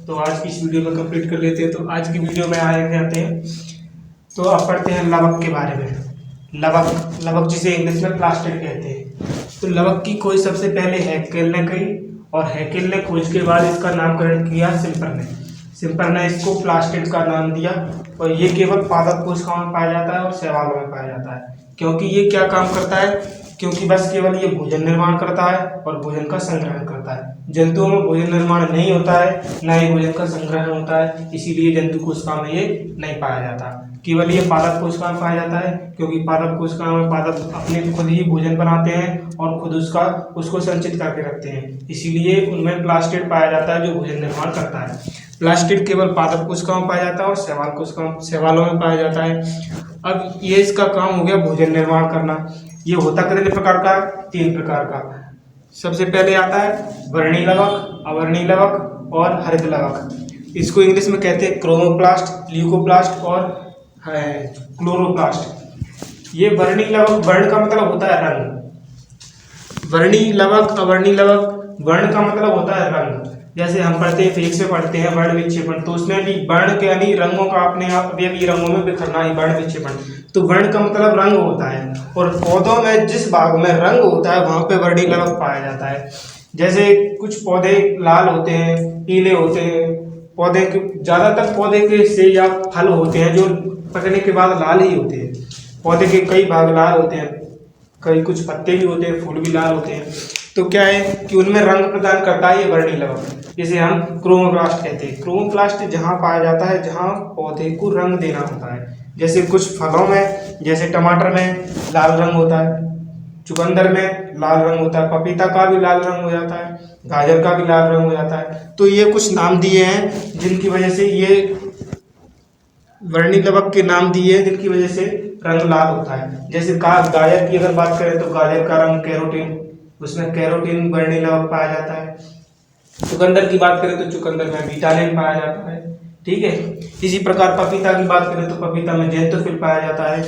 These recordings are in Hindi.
तो आज की इस वीडियो को कंप्लीट कर लेते हैं। तो आज की वीडियो में आए जाते हैं, तो अब पढ़ते हैं लवक के बारे में। लवक लवक जिसे इंग्लिश में प्लास्टिड कहते हैं। तो लवक की खोज सबसे पहले हैकेल ने की, और हैकेल ने खोज के बाद इसका नामकरण किया सिम्पर ने। सिम्पर ने इसको प्लास्टिड का नाम दिया, और ये केवल पादप कोशिकाओं में पाया जाता है और शैवालों में पाया जाता है। क्योंकि ये क्या काम करता है, क्योंकि बस केवल ये भोजन निर्माण करता है और भोजन का संग्रहण करता है। जंतुओं में भोजन निर्माण नहीं होता है, न ही भोजन का संग्रहण होता है, इसीलिए जंतु कोशिकाओं में ये नहीं पाया जाता। केवल ये पादप कोशिकाओं में पाया जाता है, क्योंकि पादप कोशिकाओं में पादप अपने खुद ही भोजन बनाते हैं और खुद उसको संचित करके रखते हैं, इसीलिए उनमें प्लास्टिड पाया जाता है जो भोजन निर्माण करता है। प्लास्टिड केवल पादप कोशिकाओं में पाया जाता है और शैवालों में पाया जाता है। अब ये इसका काम हो गया भोजन निर्माण करना। ये होता कितने प्रकार का, 3 प्रकार का। सबसे पहले आता है वर्णी लवक, अवर्णी लवक और हरित लवक। इसको इंग्लिश में कहते हैं क्रोमोप्लास्ट, ल्यूकोप्लास्ट और क्लोरोप्लास्ट। ये वर्णी लवक, वर्ण का मतलब होता है रंग। वर्णी लवक, अवर्णी लवक, वर्ण का मतलब होता है रंग। जैसे हम पढ़ते हैं, फिजिक्स में पढ़ते हैं वर्ण विक्षेपण, तो उसमें भी वर्ण के यानी रंगों का अपने आप अवयवी रंगों में बिखरना ही वर्ण विक्षेपण। तो वर्ण का मतलब रंग होता है, और पौधों में जिस भाग में रंग होता है वहां पे वर्णी लवक पाया जाता है। जैसे कुछ पौधे लाल होते हैं, पीले होते हैं, पौधे के ज्यादातर पौधे के से या फल होते हैं जो पकने के बाद लाल ही होते हैं। पौधे के कई भाग लाल होते हैं, कई कुछ पत्ते भी होते हैं, फूल भी लाल होते हैं। तो क्या है कि उनमें रंग प्रदान करता है ये वर्णी लवक, जिसे हम क्रोमोप्लास्ट कहते हैं। क्रोमोप्लास्ट जहाँ पाया जाता है जहाँ पौधे को रंग देना होता है। जैसे कुछ फलों में, जैसे टमाटर में लाल रंग होता है, चुकंदर में लाल रंग होता है, पपीता का भी लाल रंग हो जाता है, गाजर का भी लाल रंग हो जाता है। तो ये कुछ नाम दिए हैं जिनकी वजह से ये वर्णी लवक के नाम दिए हैं, जिनकी वजह से रंग लाल होता है। जैसे गाजर की अगर बात करें तो गाजर का रंग कैरोटीन, उसमें कैरोटीन वर्णी लवक पाया जाता है। चुकंदर की बात करें तो चुकंदर में विटामिन पाया जाता है, ठीक है। इसी प्रकार पपीता की बात करें तो पपीता में ज़ैंथोफिल पाया जाता है,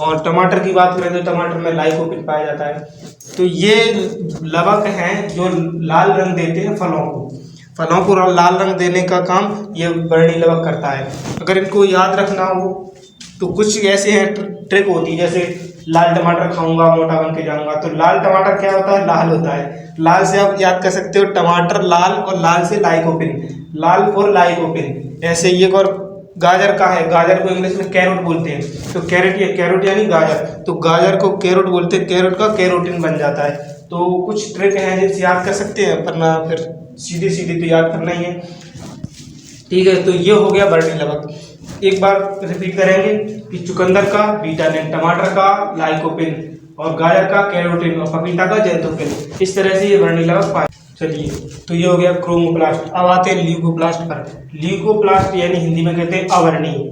और टमाटर की बात करें तो टमाटर में लाइकोपिन पाया जाता है। तो ये लवक हैं जो लाल रंग देते हैं फलों को लाल रंग देने का काम ये वर्णी लवक करता है। अगर इनको याद रखना हो तो कुछ ऐसे हैं ट्रिक होती है, जैसे लाल टमाटर खाऊंगा मोटा बन के जाऊंगा। तो लाल टमाटर क्या होता है, लाल होता है। लाल से आप याद कर सकते हो टमाटर लाल, और लाल से लाइकोपिन, लाल फॉर लाइकोपिन। ऐसे ये और गाजर का है, गाजर को इंग्लिश में कैरोट बोलते हैं। तो कैरोट यानी गाजर, तो गाजर को कैरोट बोलते हैं, कैरोट का कैरोटीन बन जाता है। तो कुछ ट्रिक हैं जिनसे याद कर सकते हैं, वरना फिर सीधे सीधे तो याद करना ही है, ठीक है। तो ये हो गया वर्णी लवक। एक बार रिपीट करेंगे कि चुकंदर का विटामिन, टमाटर का लाइकोपिन, और गाजर का कैरोटीन, और पपीता का ज़ैंथोफिल। इस तरह से ये वर्णी लवक पाए। चलिए, तो ये हो गया क्रोमोप्लास्ट। अब आते हैं ल्यूकोप्लास्ट पर। ल्यूकोप्लास्ट यानी हिंदी में कहते हैं अवर्णी।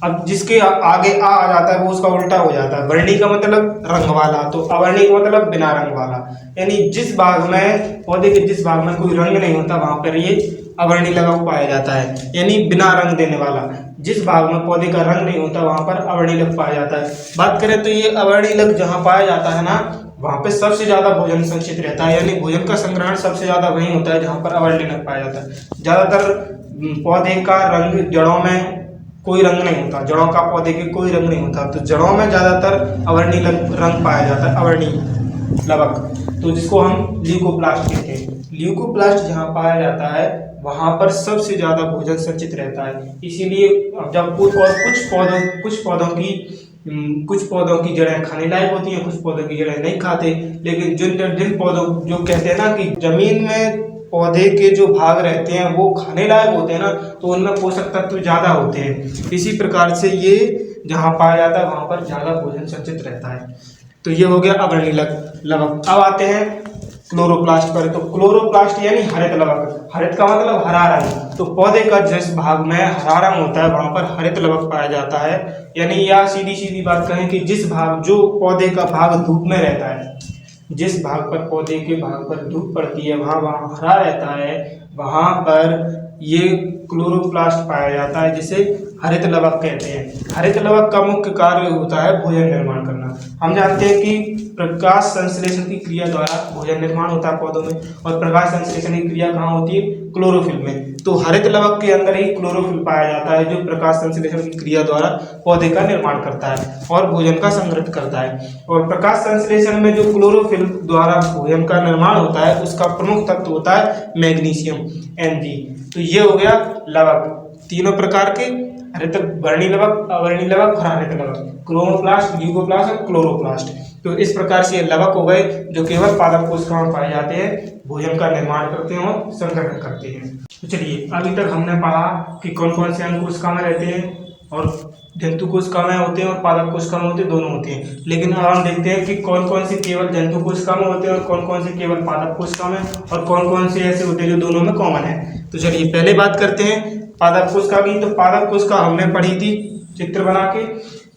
अब जिसके आगे आ जाता है वो उसका उल्टा हो जाता है। वर्णी का मतलब रंग वाला, तो अवर्णी का मतलब बिना रंग वाला। यानी जिस भाग में पौधे के जिस भाग में कोई रंग नहीं होता वहां पर ये अवर्णी लवक पाया जाता है, यानी बिना रंग देने वाला। जिस भाग में पौधे का रंग नहीं होता वहां पर अवर्णी लवक पाया जाता है। बात करें तो ये अवर्णी लवक जहाँ पाया जाता है ना, वहां पे सबसे ज्यादा भोजन संचित रहता है, यानी भोजन का संग्रहण सबसे ज्यादा वहीं होता है जहां पर अवर्णी लवक पाया जाता है। ज्यादातर पौधे का रंग, जड़ों में कोई रंग नहीं होता, जड़ों का पौधे के कोई रंग नहीं होता, तो जड़ों में ज्यादातर अवर्णी रंग पाया जाता है, अवर्णी लवक, तो जिसको हम ल्यूकोप्लास्ट कहते हैं। ल्यूकोप्लास्ट जहाँ पाया जाता है वहां पर सबसे ज्यादा भोजन संचित रहता है। इसीलिए जब कुछ पौधों की जड़ें खाने लायक होती हैं, कुछ पौधों की जड़ें नहीं खाते। लेकिन जिन पौधों, जो कहते हैं ना कि जमीन में पौधे के जो भाग रहते हैं वो खाने लायक होते हैं ना, तो उनमें पोषक तत्व ज्यादा होते हैं। इसी प्रकार से ये जहाँ पाया जाता है वहां पर ज्यादा भोजन संचित रहता है। तो ये हो गया अवर्णी लवक। अब आते हैं क्लोरोप्लास्ट पर। तो क्लोरोप्लास्ट यानी हरित लवक। हरित का मतलब हरा रंग। तो पौधे का जिस भाग में हरा रंग होता है वहां पर हरित लवक पाया जाता है। यानी या सीधी बात कहें कि जो पौधे का भाग धूप में रहता है, जिस भाग पर पौधे के भाग पर धूप पड़ती है वहां हरा रहता है, वहां पर ये क्लोरोप्लास्ट पाया जाता है, जिसे हरित लवक कहते हैं। हरित लवक का मुख्य कार्य होता है भोजन निर्माण करना। हम जानते हैं कि प्रकाश संश्लेषण की क्रिया द्वारा भोजन निर्माण होता है पौधों में, और प्रकाश संश्लेषण की क्रिया कहाँ होती है? क्लोरोफिल में। तो हरित लवक के अंदर ही क्लोरोफिल पाया जाता है, जो प्रकाश संश्लेषण की क्रिया द्वारा पौधे का निर्माण करता है और भोजन का संग्रहित करता है। और प्रकाश संश्लेषण में जो क्लोरोफिल द्वारा भोजन का निर्माण होता है, उसका प्रमुख तत्व होता है मैग्नीशियम, Mg। तो ये हो गया लवक, तीनों प्रकार के, हरित वर्णी लवक, अवर्णी लवक और हरित लवक, क्रोमोप्लास्ट, ल्यूकोप्लास्ट और क्लोरोप्लास्ट। तो इस प्रकार से ये लवक हो गए जो केवल पादप कोशिकाओं में पाए जाते हैं, भोजन का निर्माण करते हैं और संग्रहण करते हैं। तो चलिए, अभी तक हमने पढ़ा कि कौन कौन से अंग कोशिका में रहते हैं, और जंतु कोशिका में होते हैं और पादप कोशिका में होते हैं, दोनों होते हैं। लेकिन अब हम देखते हैं कि कौन कौन से केवल जंतु कोशिका में होते हैं और कौन कौन से केवल पादप कोशिका में, और कौन कौन से ऐसे होते हैं जो दोनों में कॉमन है। तो चलिए पहले बात करते हैं पादप कोशिका की। तो पादप कोशिका हमने पढ़ी थी चित्र बना के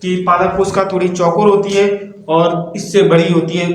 कि पादप कोशिका थोड़ी चौकोर होती है और इससे बड़ी होती है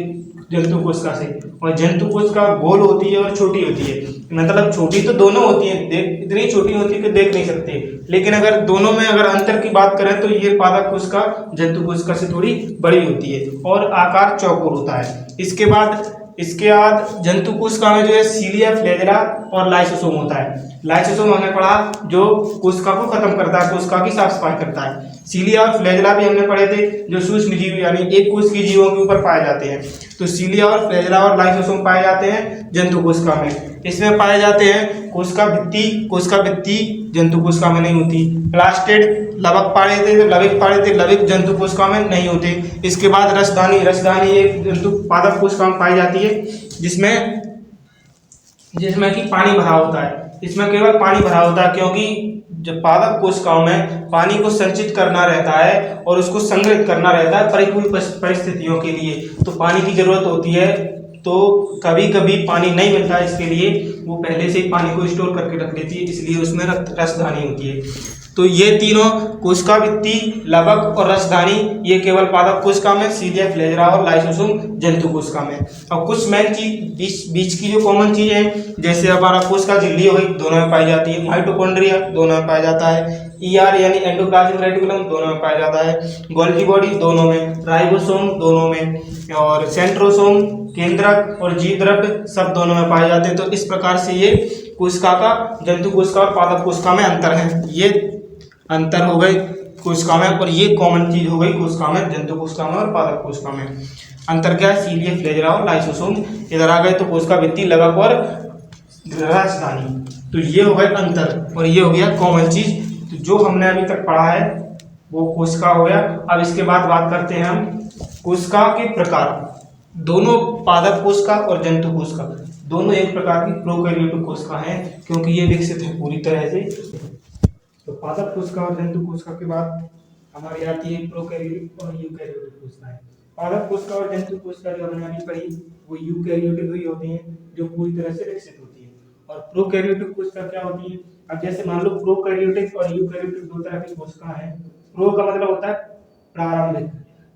जंतु कोशिका से, और जंतु कोशिका गोल होती है और छोटी होती है। मतलब छोटी तो दोनों होती है, देख इतनी छोटी होती है कि देख नहीं सकते, लेकिन अगर दोनों में अगर अंतर की बात करें तो ये पादप कोशिका जंतु कोशिका से थोड़ी बड़ी होती है और आकार चौकोर होता है। इसके बाद जंतु कोशिका में जो है सीलिया, फ्लैजेला और लाइसोसोम होता है। लाइसोसोम हमने पढ़ा जो कोशिका को खत्म करता है, कोशिका की साफ सफाई करता है। सीलिया और फ्लैजेला भी हमने पढ़े थे जो सूक्ष्म जीव यानी एक कोश की जीवों के ऊपर पाए जाते हैं। तो सीलिया और फ्लैजेला और लाइसोसोम पाए जाते हैं जंतु कोशिका में। इसमें पाए जाते हैं कोशिका भित्ति जंतु कोशिका में नहीं होती। प्लास्टिड लवक पाए थे तो लविक जंतु कोशिका में नहीं होते। इसके बाद रसदानी एक जंतु पादप कोशिका में पाई जाती है, जिसमें कि पानी भरा होता है। इसमें केवल पानी भरा होता है, क्योंकि जब पादप कोशिकाओं में पानी को संचित करना रहता है और उसको संग्रहित करना रहता है प्रतिकूल परिस्थितियों के लिए, तो पानी की जरूरत होती है। तो कभी कभी पानी नहीं मिलता है, इसके लिए वो पहले से ही पानी को स्टोर करके रख लेती है, इसलिए उसमें रसधानी होती है। तो ये तीनों कोशिका भित्ति, लवक और रसधानी ये केवल पादप कोशिका में, सीलिया, फ्लैजेला और लाइसोसोम जंतु कोशिका में। और कुछ मेन चीज बीच की जो कॉमन चीज है, जैसे हमारा कोशिका झिल्ली हो गई, दोनों में पाई जाती है। माइटोकॉन्ड्रिया दोनों में पाया जाता है। ER यानी एंडोप्लाज्मिक रेटिकुलम दोनों में पाया जाता है। गोल्गी बॉडी दोनों में, राइबोसोम दोनों में, और सेंट्रोसोम केंद्रक और जीवद्रव्य सब दोनों में पाए जाते हैं। तो इस प्रकार से ये कोशिका का जंतु कोशिका और पादप कोशिका में अंतर है। ये अंतर हो गए कोशिका में, और ये कॉमन चीज हो गई कोशिका में, जंतु कोशिका में और पादप कोशिका में। अंतर क्या है? सीलिया, फ्लैजेला और लाइसोसोम। इधर आ गए तो कोशिका भित्ति, लवक और रसधानी। तो ये हो गए अंतर, और ये हो गया कॉमन चीज। तो जो हमने अभी तक पढ़ा है वो कोशिका हो गया। अब इसके बाद बात करते हैं हम कोशिका के प्रकार। दोनों पादप कोशिका और जंतु कोशिका दोनों एक प्रकार की प्रोकैरियोटिक कोशिका हैं, क्योंकि ये विकसित है पूरी तरह से। तो पादप कोशिका और जंतु कोशिका के बाद हमारी आती है प्रोकैरियोटिक और यूकैरियोटिक कोशिकाएं। पादप कोशिका और जंतु कोशिका जो हमने अभी पढ़ी वो यूकैरियोटिक ही होती हैं, जो पूरी तरह से विकसित होती है। और प्रोकैरियोटिक कोशिका क्या होती है? अब जैसे मान लो प्रोकैरियोटिक और यूकैरियोटिक दो तरह की कोशिका है। प्रो का मतलब होता है प्रारंभिक,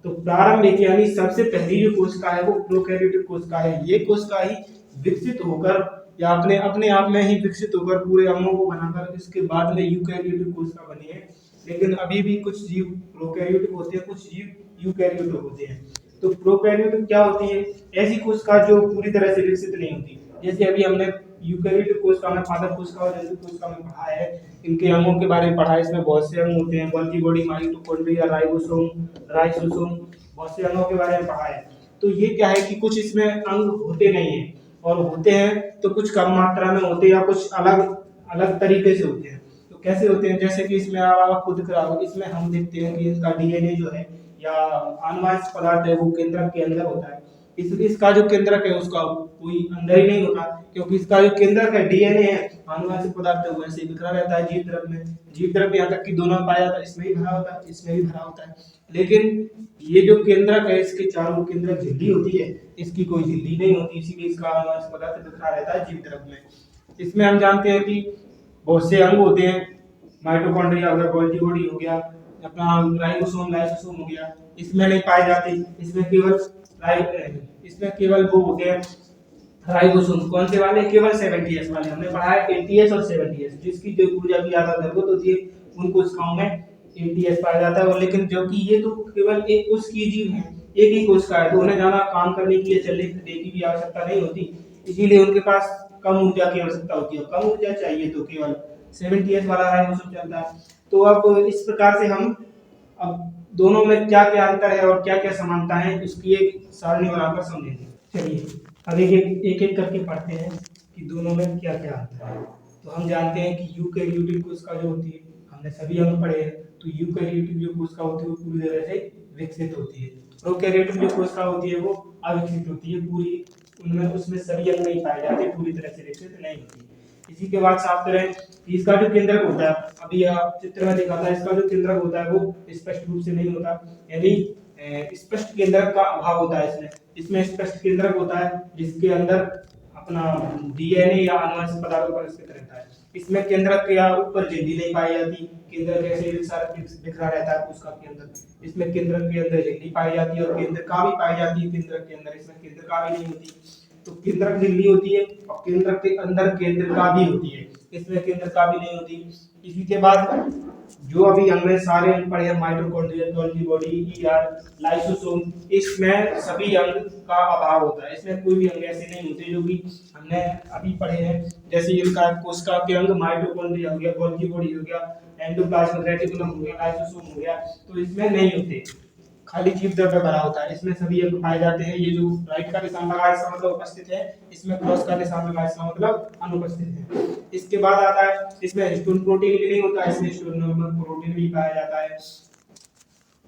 तो प्रारंभिक यानी सबसे पहली जो कोशिका है वो प्रोकैरियोटिक कोशिका है। ये कोशिका ही विकसित होकर या अपने आप में ही विकसित होकर पूरे अंगों को बनाकर इसके बाद में यूकैरियोटिक कोशिका बनी है। लेकिन अभी भी कुछ जीव प्रोकैरियोटिक होते हैं, कुछ जीव यूकैरियोटिक होते हैं। तो प्रोकैरियोटिक क्या होती है? ऐसी कोशिका जो पूरी तरह से विकसित नहीं होती। जैसे अभी हमने यूकैरियोटिक कोशिका में, पादप कोशिका और जंतु कोशिका में पढ़ा है, इनके अंगों के बारे में पढ़ा है। इसमें बहुत से अंग होते हैं, Golgi body, mitochondria, ribosome, lysosome, बहुत से अंगों के बारे में पढ़ा है। तो ये क्या है कि कुछ इसमें अंग होते नहीं है, और होते हैं तो कुछ कम मात्रा में होते हैं या कुछ अलग अलग तरीके से होते हैं। तो कैसे होते हैं? जैसे कि इसमें आपको दिख रहा हो, इसमें हम देखते हैं कि इसका डीएनए जो है या आनुवंशिक पदार्थ है वो केंद्रक के अंदर होता है। इसका जो केंद्रक है उसका कोई अंदर ही नहीं होता, क्योंकि इसका जो केंद्रक है डीएनए है, आनुवंशिक पदार्थ है, वो ऐसे ही बिखरा रहता है जीवद्रव्य में। जीवद्रव्य यहाँ तक कि दोनों में पाया जाता है, इसमें भी भरा होता है, इसमें भी भरा होता है। लेकिन ये जो केंद्रक है, इसके चारों केंद्रक झिल्ली होती है, इसकी कोई झिल्ली नहीं होती, इसीलिए इसका आनुवंशिक पदार्थ बिखरा रहता है जीवद्रव्य में। इसमें हम जानते हैं कि बहुत से अंग होते हैं, माइटोकॉन्ड्रिया हो गया, गोल्गी बॉडी हो गया, अपना राइबोसोम, लाइसोसोम हो गया, इसमें नहीं पाए जाते। इसमें केवल वो होते हैं राइबोसोम कौन से वाले? केवल 70S वाले। हमने पढ़ा है 80S और 70S, जिसकी जो ऊर्जा की ज्यादा जरूरत होती है उन कोशिकाओं में 80S पाया जाता है। और लेकिन जो कि ये तो केवल एक कोशिकीय जीव है, एक ही कोशिका है, तो उन्हें ज्यादा काम करने के लिए, चलने फिरने की भी आवश्यकता नहीं होती, इसीलिए उनके पास कम ऊर्जा की आवश्यकता होती है। कम ऊर्जा चाहिए तो केवल 70S वाला राइबोसोम चलता है। तो अब इस प्रकार से हम अब दोनों में क्या क्या अंतर है और क्या क्या समानता है उसकी एक सारणी बनाकर समझेंगे। चलिए अब एक एक करके पढ़ते हैं कि दोनों में क्या क्या अंतर है। तो हम जानते हैं कि यूकेरियोटिक कोशिका जो होती है, हमने सभी अंग पढ़े हैं, तो यूकेरियोटिक जो कोशिका होती है वो पूरी तरह से विकसित होती है। प्रोकैरियोटिक जो कोशिका होती है वो अविकसित होती है, पूरी उनमें उसमें सभी अंग नहीं पाए जाते, पूरी तरह से विकसित नहीं होती। इसी के बाद साफ करें कि इसका जो केंद्रक होता है, अभी आप चित्र में देखा था, इसका जो केंद्रक होता है वो स्पष्ट रूप से नहीं होता, यानी स्पष्ट केंद्रक का अभाव होता है इसमें। इसमें स्पष्ट केंद्रक होता है जिसके अंदर अपना डीएनए या आनुवंशिक पदार्थों पर स्थित रहता है। इसमें केंद्रक के या ऊपर झिल्ली नहीं पाई जाती, केंद्रक ऐसे बिखरा रहता है उसका के अंदर। इसमें केंद्रक के अंदर झिल्ली पाई जाती है और केंद्रका भी पाई जाती है केंद्रक के अंदर, इसमें केंद्रका भी नहीं होती। तो केंद्रक झिल्ली होती है और केंद्रक के अंदर केंद्रका भी होती है, इसमें केंद्रका भी नहीं होती। इसी के बाद जो अभी हमने सारे अंग पढ़े हैं, mitochondria, Golgi body, ER, lysosome, इसमें सभी अंग का अभाव होता है। इसमें कोई भी अंग ऐसे नहीं होते जो कि हमने अभी पढ़े हैं, जैसे इनका कोशिका के अंग माइटोकॉन्ड्रिया हो गया, गोल्गी बॉडी हो गया, एंडोप्लाज्म रेटिकुलम हो गया, लाइसोसोम हो गया, तो इसमें नहीं होते, खाली जीव द्रव्य भरा होता है। इसमें सभी अंग पाए जाते हैं। ये जो राइट का निशान लगा है इसका मतलब उपस्थित है, इसमें क्रॉस का निशान लगा है इसका मतलब अनुपस्थित है। इसके बाद आता है इसमें हिस्टोन प्रोटीन भी नहीं होता, इसमें हिस्टोन प्रोटीन भी पाया जाता है।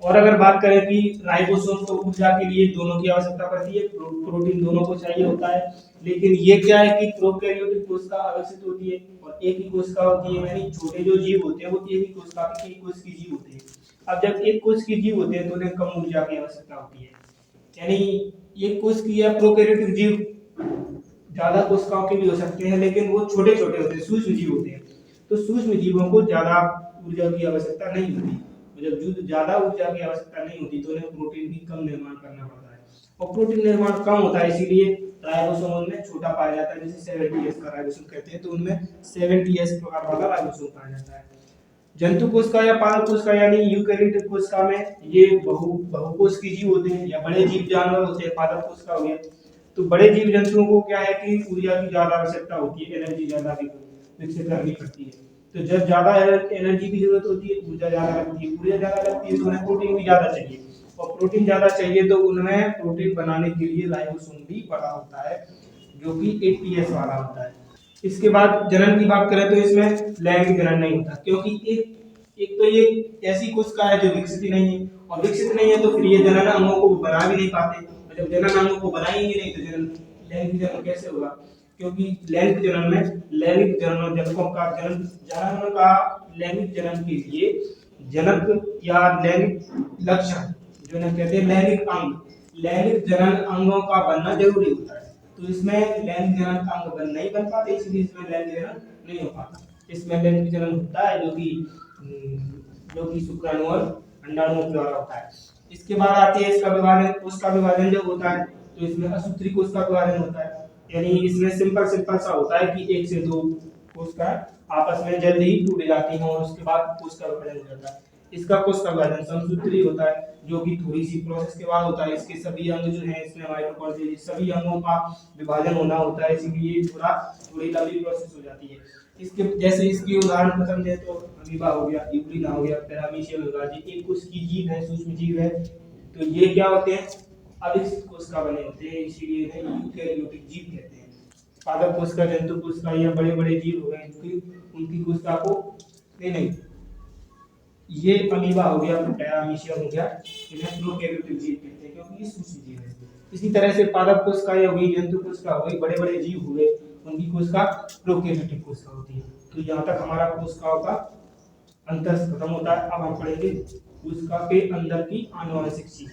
और अगर बात करें कि राइबोसोम को ऊर्जा के लिए दोनों की आवश्यकता पड़ती है, प्रोटीन दोनों को चाहिए होता है, लेकिन ये क्या है कि प्रोकैरियोटिक कोशिका अविकसित होती है और एक ही कोशिका होती है, यानी छोटे जो जीव होते हैं वो एक ही कोशिका के, एक कोश की जीव होते हैं। अब जब एक कोश की जीव होते हैं तो उन्हें कम ऊर्जा की आवश्यकता होती है, यानी एक कोश की या प्रोकैरियोटिक जीव ज्यादा कोशिकाओं के भी हो सकते हैं, लेकिन वो छोटे छोटे होते हैं, सूक्ष्म जीव होते हैं, तो सूक्ष्म जीवों को ज्यादा ऊर्जा की आवश्यकता नहीं होती। जब ज्यादा ऊर्जा की आवश्यकता नहीं होती तो उन्हें प्रोटीन भी कम निर्माण करना पड़ता है, और प्रोटीन निर्माण कम होता है, इसीलिए राइबोसोम में छोटा पाया जाता है, जैसे 70S का राइबोसोम कहते हैं, तो उनमें 70S प्रकार वाला राइबोसोम पाया जाता है। जंतु कोशिका या पादप कोशिका यानी यूकेरियोटिक कोशिका में ये बहुकोशिकीय जीव होते हैं या बड़े जीव जानवर होते हैं, पादप कोशिका हो गया। तो बड़े जीव जंतुओं को क्या है कि ऊर्जा की ज्यादा आवश्यकता होती है, एनर्जी ज्यादा विकसित करनी पड़ती है। तो जब ज्यादा एनर्जी की जरूरत होती है, ऊर्जा ज्यादा लगती है, ऊर्जा ज्यादा लगती है तो उन्हें प्रोटीन भी ज्यादा चाहिए, और प्रोटीन ज्यादा चाहिए तो उनमें प्रोटीन बनाने के लिए राइबोसोम भी बड़ा होता है, जो कि 80S वाला होता है। इसके बाद जनन की बात करें तो इसमें लैंगिक जनन नहीं होता, क्योंकि एक तो ये ऐसी कोशिका है जो विकसित ही नहीं है, और विकसित नहीं है तो फिर ये जनन अंगों को बना भी नहीं पाते, और जब जनन अंगों को बनाएंगे नहीं तो जनन लैंगिक जनन कैसे होगा? क्योंकि लैंगिक जनन में लैंगिक जनकों का जनन का लैंगिक जनन के लिए जनक या लैंगिक लक्षण जो ना कहते हैं लैंगिक जनन अंगों का बनना जरूरी होता है। तो इसमें लैंगिक जनन का अंग नहीं बन पाते, इसलिए इसमें लैंगिक जनन नहीं हो पाता। इसमें लैंगिक जनन होता है जो कि शुक्राणु और अंडाणुओं द्वारा होता है। इसके बाद आती है इसका विभाजन, कोशिका विभाजन जब होता है तो इसमें असूत्री कोशिका विभाजन होता है, यानी इसमें सिंपल सा होता है कि एक से दो कोशिका आपस में जल्दी ही टूट जाती हैं और उसके बाद कोशिका विभाजन हो जाता है। इसका कोशिका विभाजन समसूत्री होता है, जो कि थोड़ी सी प्रोसेस के बाद होता है। इसके सभी अंग जो हैं, इसमें माइटोकॉन्ड्रिया सभी अंगों का विभाजन होना होता है, इसीलिए थोड़ी लंबी प्रोसेस हो जाती है। इसके जैसे इसकी उदाहरण पसंद है तो अमीबा हो गया, यूग्लिना हो गया, पैरामीशियम हो गया, ये एक कोशिकीय जीव है, सूक्ष्म जीव है। तो ये क्या होते हैं? अविकसित कोशिका बने होते हैं, इसीलिए इन्हें यूकेरियोटिक जीव कहते हैं। पादप कोशिका, जंतु कोशिका या बड़े बड़े जीव हो गए, उनकी कोशिका को नहीं, ये अमीबा हो गया, पैरामीशियम हो गया, इन्हें प्रोकैरियोटिक जीव कहते हैं क्योंकि ये सूक्ष्म जीव है। इसी तरह से पादप कोशिका हो गई, जंतु कोशिका हो गई, बड़े बड़े जीव हुए, उनकी कोशिका प्रोकैरियोटिक कोशिका होती है। तो यहाँ तक हमारा कोशिकाओं का अंतर खत्म होता है। अब हम पढ़ेंगे कोशिका के अंदर की आनुवंशिक चीज।